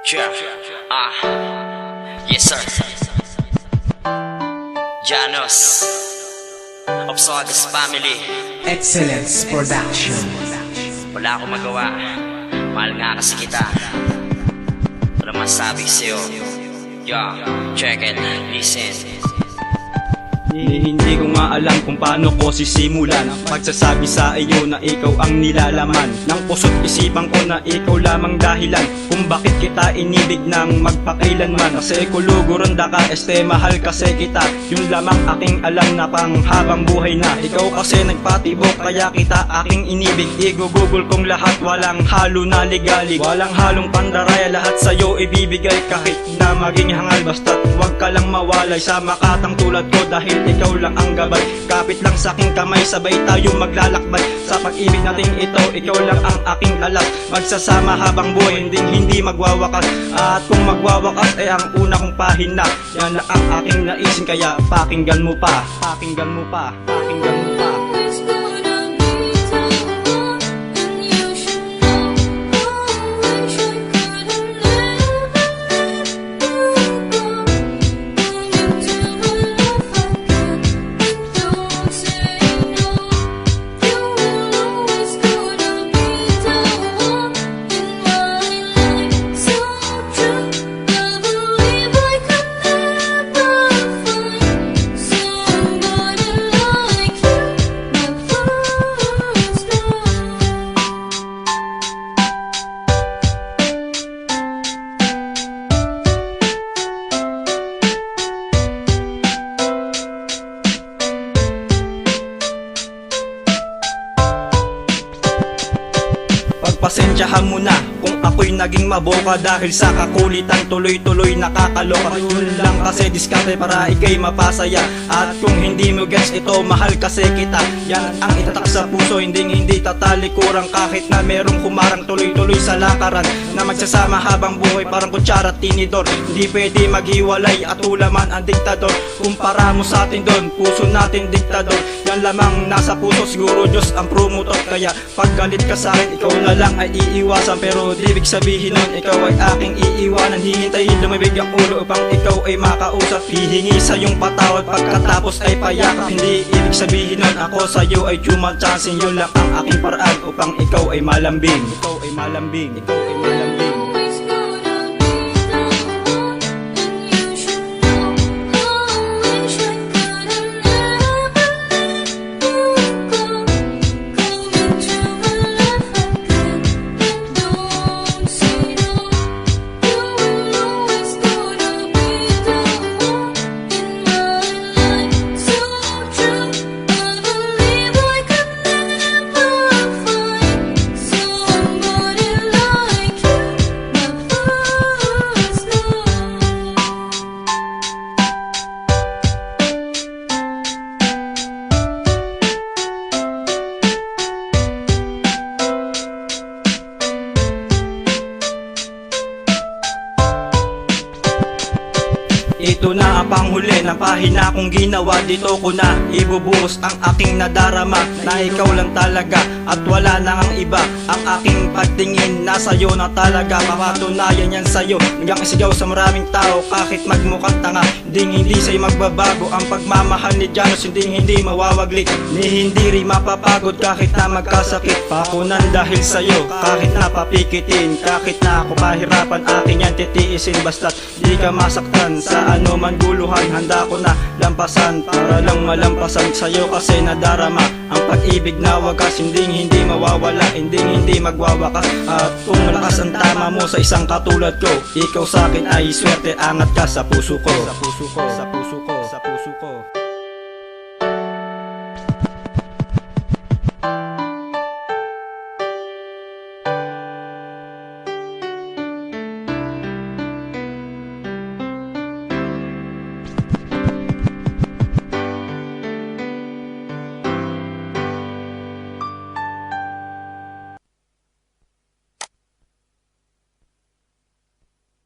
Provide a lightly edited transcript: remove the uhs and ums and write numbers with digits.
Yeah. Yes sir. Janos Obsogas Family. Excellence Production. Wala akong magawa, mahal nga kasi kita. Wala masabi sa'yo. Yeah, check it, listen. Hindi ko nga alam kung paano ko sisimulan pagsasabi sa iyo na ikaw ang nilalaman ng puso't isipan ko, na ikaw lamang dahilan kung bakit kita inibig ng magpakailanman. Kasi kuluguronda ka, mahal kasi kita. Yung lamang aking alam na pang habang buhay na. Ikaw kasi nagpatibok kaya kita aking inibig. Igugugol kong lahat, walang halo na ligalig, walang halong pandaraya, lahat sa'yo ibibigay. Kahit na maging hangal, basta't huwag ka lang mawalay sa makatang tulad ko, dahil ikaw lang ang gabay. Kapit lang sa aking kamay, sabay tayo maglalakbay sa pag-ibig natin ito. Ikaw lang ang aking alas, magsasama habang buhay, hindi magwawakas. At kung magwawakas ay ang una kong pahina. Yan lang ang aking naisin, kaya pakinggan mo pa, pakinggan mo pa, pakinggan mo pa. Pagpasensyahan mo na kung ako'y naging maboka, dahil sa kakulitan tuloy-tuloy nakakaloka. Yun lang kasi diskarte para ikay mapasaya. At kung hindi mo gets ito, mahal kasi kita. Yan ang itatak sa puso, hindi tatalikuran. Kahit na merong kumarang tuloy-tuloy sa lakaran, na magsasama habang buhay parang kutsara at tinidor. Hindi pwede maghiwalay at ulaman ang diktador. Kumpara mo sa atin doon, puso natin diktador. Yan lamang nasa puso, siguro Diyos ang promotor. Kaya pag galit ka sa akin, ikaw na lang ay iiwasan. Pero di ibig sabihin nun, ikaw ay aking iiwanan. Hihintayin lumibig ang ulo upang ikaw ay makausap. Hihingi sa iyong patawad pagkatapos ay payakap. Hindi ibig sabihin nun, ako sa iyo ay chumatsansin. Yun lang ang aking paraan upang ikaw ay malambing. Ikaw ay malambing, ikaw ay malambing. Ito na ang panghuli ng pahina kong ginawa. Dito ko na ibubuhos ang aking nadarama, na ikaw lang talaga at wala na ang iba. Ang aking pagtingin nasa iyo na talaga, papatunayan yan sa'yo. Hanggang isigaw sa maraming tao kahit magmukhang tanga. Hindi sa'yo magbabago ang pagmamahal ni Janos. Hindi mawawaglit, hindi rin mapapagod kahit na magkasakit. Pakunan dahil sa'yo kahit na papikitin, kahit na ako pahirapan, akin yan titiisin. Basta't di ka masaktan sa ano man guluhan, handa ko na lampasan para lang malampasan sa'yo. Kasi nadarama ang pag-ibig na wagas, hindi mawawala, hindi magwawakas. At kung malakas ang tama mo sa isang katulad ko, ikaw sa akin ay swerte, angat ka sa puso ko, sa puso ko, sa puso ko, sa puso ko.